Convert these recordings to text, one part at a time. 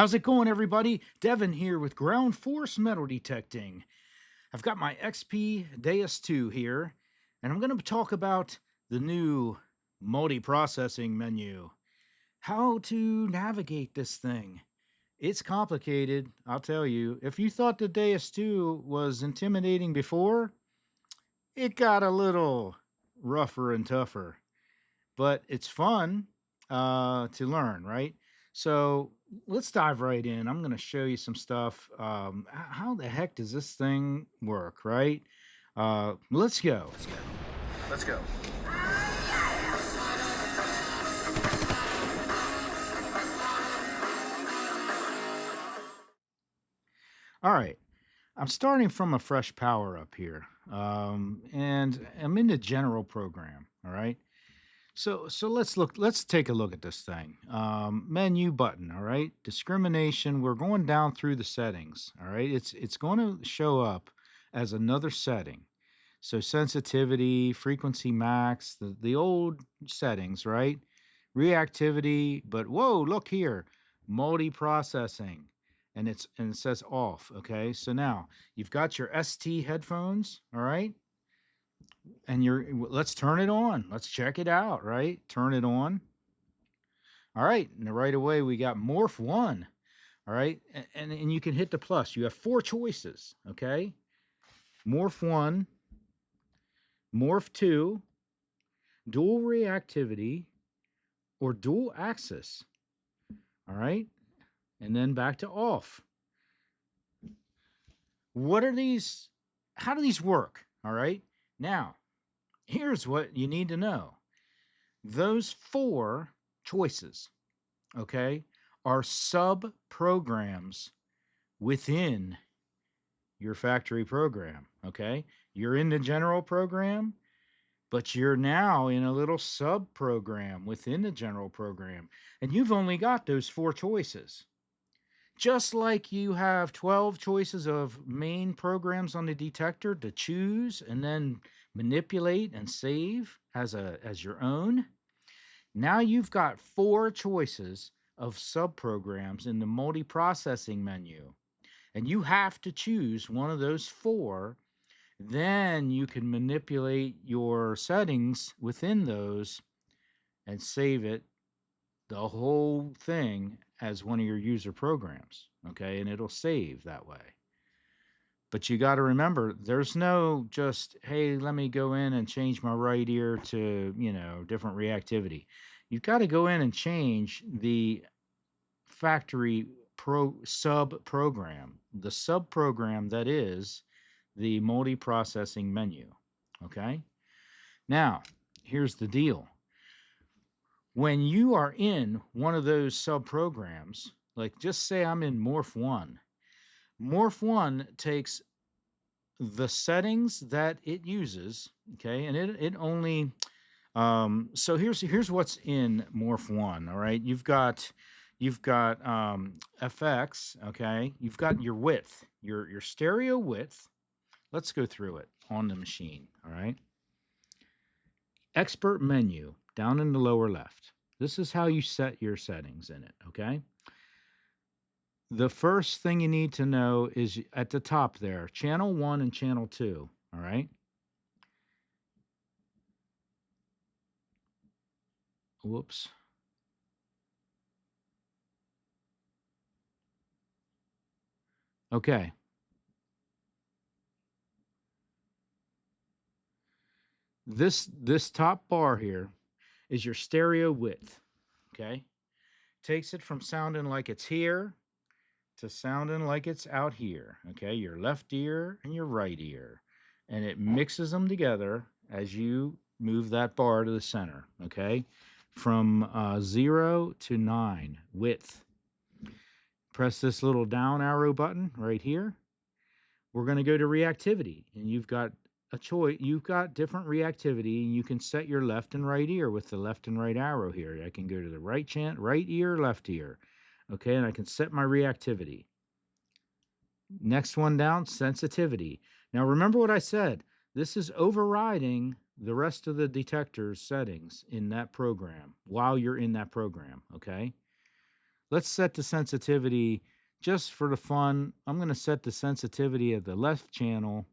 How's it going, everybody? Devin here with Ground Force Metal Detecting. I've got my XP Deus II here, and I'm going to talk about the new multiprocessing menu. How to navigate this thing. It's complicated, I'll tell you. If you thought the Deus II was intimidating before, it got a little rougher and tougher. But it's fun to learn, right? So let's dive right in. I'm going to show you some stuff. How the heck does this thing work, right? Let's go. Let's go. All right. I'm starting from a fresh power up here. And I'm in the general program. All right. So let's take a look at this thing. Menu button, all right? Discrimination, we're going down through the settings, all right? It's going to show up as another setting. So sensitivity, frequency max, the old settings, right? Reactivity, but whoa, look here, multiprocessing. And it says off, okay? So now you've got your ST headphones, all right? And let's turn it on. Let's check it out, right? Turn it on. All right, and right away we got Morph 1. All right, and you can hit the plus. You have 4 choices, okay? Morph 1, Morph 2, dual reactivity, or dual axis. All right, and then back to off. What are these? How do these work? All right, now here's what you need to know. Those 4 choices, okay, are sub programs within your factory program. Okay, you're in the general program, but you're now in a little sub program within the general program, and you've only got those 4 choices. Just like you have 12 choices of main programs on the detector to choose and then manipulate and save as your own. Now you've got 4 choices of subprograms in the multiprocessing menu, and you have to choose one of those 4. Then you can manipulate your settings within those and save it, the whole thing, as one of your user programs, okay? And it'll save that way. But you got to remember, there's no just, hey, let me go in and change my right ear to, different reactivity. You've got to go in and change the factory sub program, the sub program that is the multiprocessing menu. Okay. Now, here's the deal. When you are in one of those sub programs, like just say I'm in Morph 1, Morph 1 takes the settings that it uses, okay, and it only so here's what's in Morph 1. All right, you've got FX, okay, you've got your width, your stereo width. Let's go through it on the machine. All right, expert menu down in the lower left. This is how you set your settings in it. Okay, the first thing you need to know is at the top there, channel 1 and channel 2. All right. Whoops. Okay. This top bar here is your stereo width. Okay. Takes it from sounding like it's here to sounding like it's out here. Okay. Your left ear and your right ear. And it mixes them together as you move that bar to the center. Okay. From 0 to 9 width. Press this little down arrow button right here. We're going to go to reactivity, and you've got a choice. You've got different reactivity, and you can set your left and right ear with the left and right arrow here. I can go to the right ear, left ear. Okay, and I can set my reactivity. Next one down, sensitivity. Now remember what I said. This is overriding the rest of the detector's settings in that program while you're in that program, okay? let's set the sensitivity just for the fun. I'm going to set the sensitivity of the left channel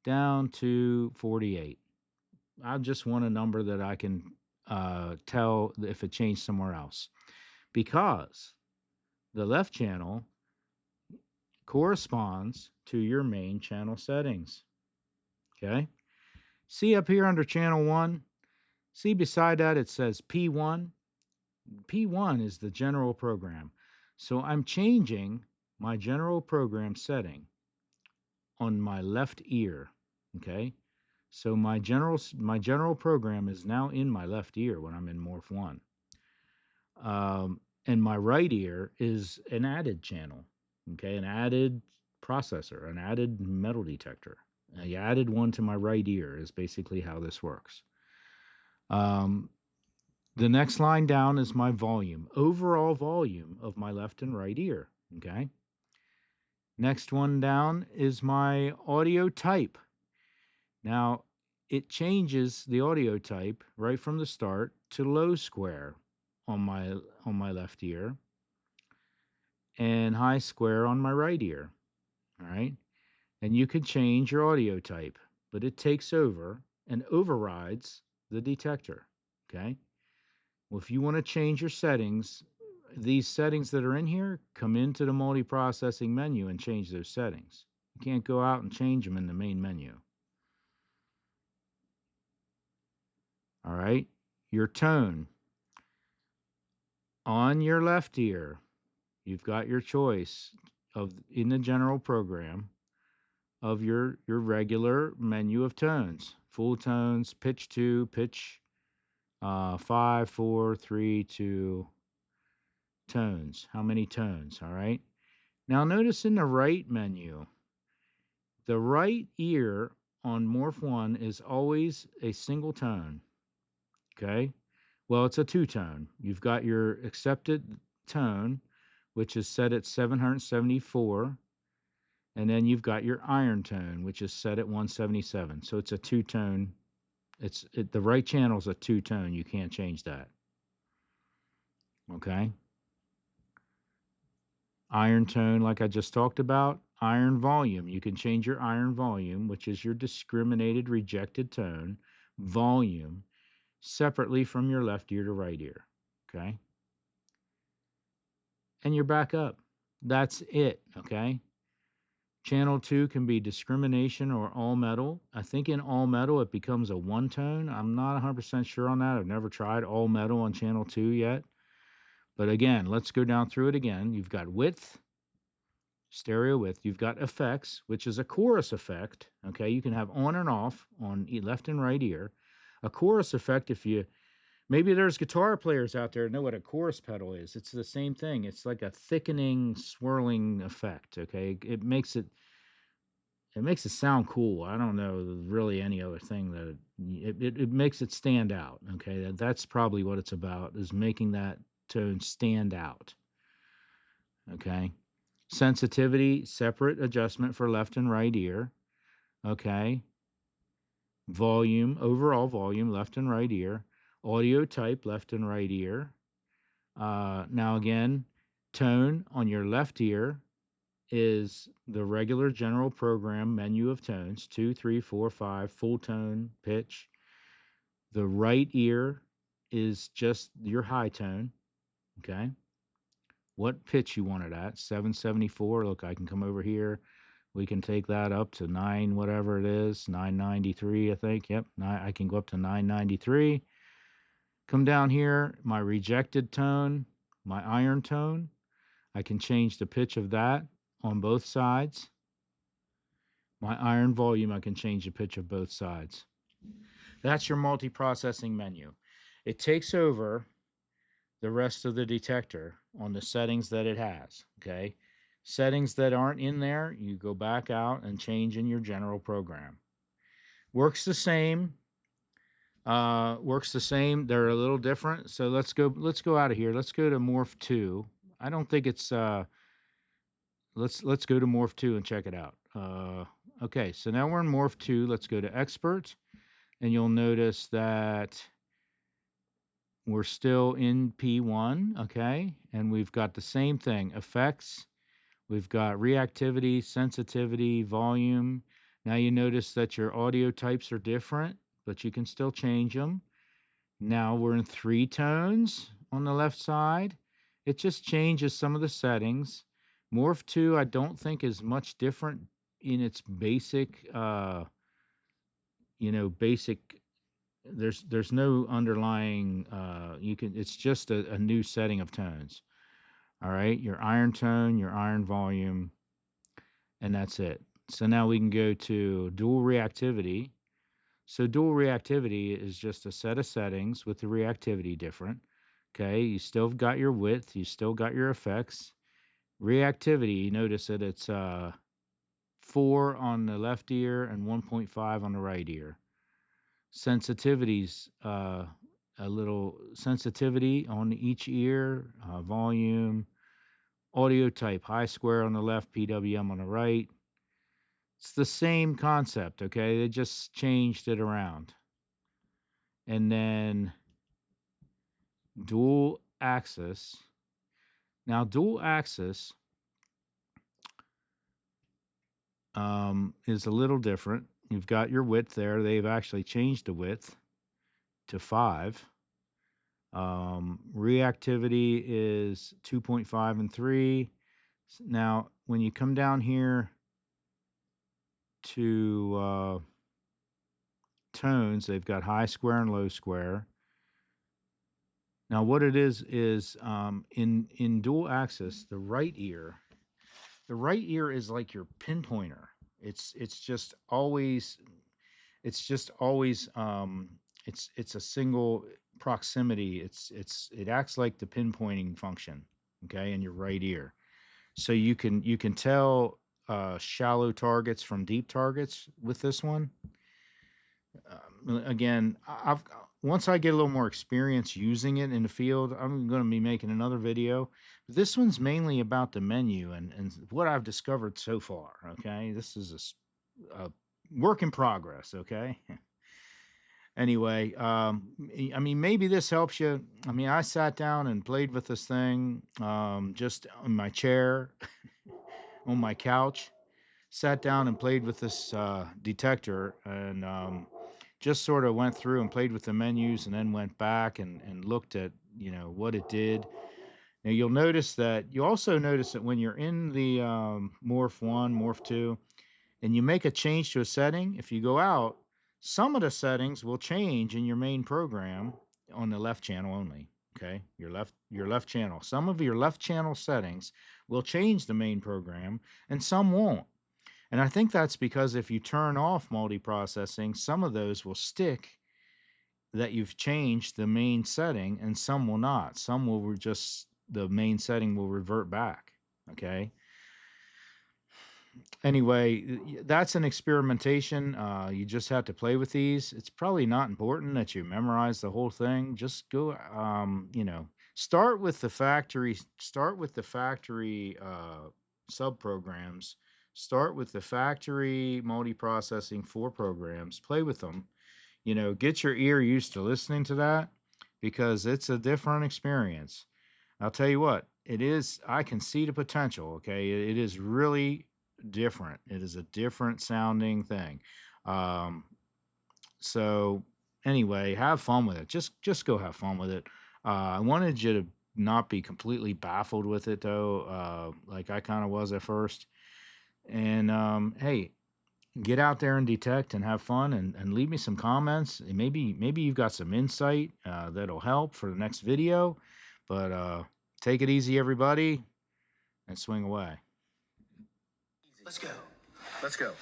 down to 48. I just want a number that I can tell if it changed somewhere else, because the left channel corresponds to your main channel settings. Okay. See up here under channel 1, see beside that it says P1. P1 is the general program. So I'm changing my general program setting on my left ear. Okay. So my general program is now in my left ear when I'm in Morph 1. And my right ear is an added channel, okay, an added processor, an added metal detector. I added one to my right ear is basically how this works. The next line down is my volume, overall volume of my left and right ear, okay? Next one down is my audio type. Now, it changes the audio type right from the start to low square on my left ear and high square on my right ear. All right. And you can change your audio type, but it takes over and overrides the detector. Okay. Well, if you want to change your settings, these settings that are in here, come into the multiprocessing menu and change those settings. You can't go out and change them in the main menu. All right. Your tone. On your left ear, you've got your choice of in the general program of your regular menu of tones, full tones, pitch 2, pitch 5, 4, 3, 2 tones. How many tones? All right. Now notice in the right menu, the right ear on Morph 1 is always a single tone. Okay. Well, it's a two-tone. You've got your accepted tone, which is set at 774. And then you've got your iron tone, which is set at 177. So it's a two-tone. The right channel is a two-tone. You can't change that. Okay. Iron tone, like I just talked about. Iron volume. You can change your iron volume, which is your discriminated rejected tone, volume, separately from your left ear to right ear. Okay. And you're back up. That's it. Okay. Channel 2 can be discrimination or all metal. I think in all metal it becomes a one tone. I'm not 100% sure on that. I've never tried all metal on channel 2 yet. But again, let's go down through it again. You've got width, stereo width. You've got effects, which is a chorus effect. Okay, you can have on and off on left and right ear. A chorus effect, maybe there's guitar players out there who know what a chorus pedal is. It's the same thing. It's like a thickening, swirling effect. Okay, it makes it sound cool. I don't know really any other thing that it makes it stand out. Okay, that's probably what it's about, is making that tone stand out. Okay, sensitivity, separate adjustment for left and right ear. Okay, volume, overall volume, left and right ear. Audio type, left and right ear. Now again, tone on your left ear is the regular general program menu of tones, 2, 3, 4, 5, full tone, pitch. The right ear is just your high tone, okay? What pitch you want it at, 774. Look, I can come over here. We can take that up to 9, whatever it is, 993, I think. Yep, I can go up to 993. Come down here, my rejected tone, my iron tone. I can change the pitch of that on both sides. My iron volume, I can change the pitch of both sides. That's your multiprocessing menu. It takes over the rest of the detector on the settings that it has, okay? Settings that aren't in there, you go back out and change in your general program. Works the same. Works the same. They're a little different. So let's go out of here. Let's go to Morph 2. I don't think it's let's go to Morph 2 and check it out. Okay, so now we're in Morph 2. Let's go to Expert, and you'll notice that we're still in P1, okay? And we've got the same thing, effects. We've got reactivity, sensitivity, volume. Now you notice that your audio types are different, but you can still change them. Now we're in 3 tones on the left side. It just changes some of the settings. Morph 2, I don't think is much different in its basic, basic. There's no underlying. It's just a new setting of tones. All right, your iron tone, your iron volume, and that's it. So now we can go to dual reactivity. So dual reactivity is just a set of settings with the reactivity different. Okay, you still got your width, you still got your effects. Reactivity, you notice that it's 4 on the left ear and 1.5 on the right ear. Sensitivities, a little sensitivity on each ear, volume, audio type, high square on the left, PWM on the right. It's the same concept, okay? They just changed it around. And then dual axis. Now, dual axis is a little different. You've got your width there. They've actually changed the width to 5. Reactivity is 2.5 and 3. Now, when you come down here to tones, they've got high square and low square. Now, what it is in dual axis, the right ear is like your pinpointer. It's just always it's a single proximity. It acts like the pinpointing function, okay, in your right ear. So you can tell shallow targets from deep targets with this one. Again, I've once I get a little more experience using it in the field, I'm going to be making another video. This one's mainly about the menu and what I've discovered so far. Okay, this is a work in progress. Okay. Anyway, I mean, maybe this helps you. I mean, I sat down and played with this thing just in my chair on my couch, sat down and played with this detector and just sort of went through and played with the menus and then went back and looked at, what it did. Now you also notice that when you're in the Morph 1, Morph 2, and you make a change to a setting, if you go out, some of the settings will change in your main program on the left channel only. Okay, your left channel. Some of your left channel settings will change the main program, and some won't. And I think that's because if you turn off multiprocessing, some of those will stick that you've changed the main setting, and some will not. Some will just the main setting will revert back. Okay. Anyway, that's an experimentation. You just have to play with these. It's probably not important that you memorize the whole thing. Just go, start with the factory. Start with the factory sub programs. Start with the factory multiprocessing 4 programs. Play with them. Get your ear used to listening to that because it's a different experience. I'll tell you what, it is. I can see the potential. Okay, it is really different. It is a different sounding thing. Um, so anyway, have fun with it. Just go have fun with it. I wanted you to not be completely baffled with it though, like I kind of was at first. And hey, get out there and detect and have fun and leave me some comments. And maybe you've got some insight that'll help for the next video. But take it easy, everybody, and swing away. Let's go. Let's go.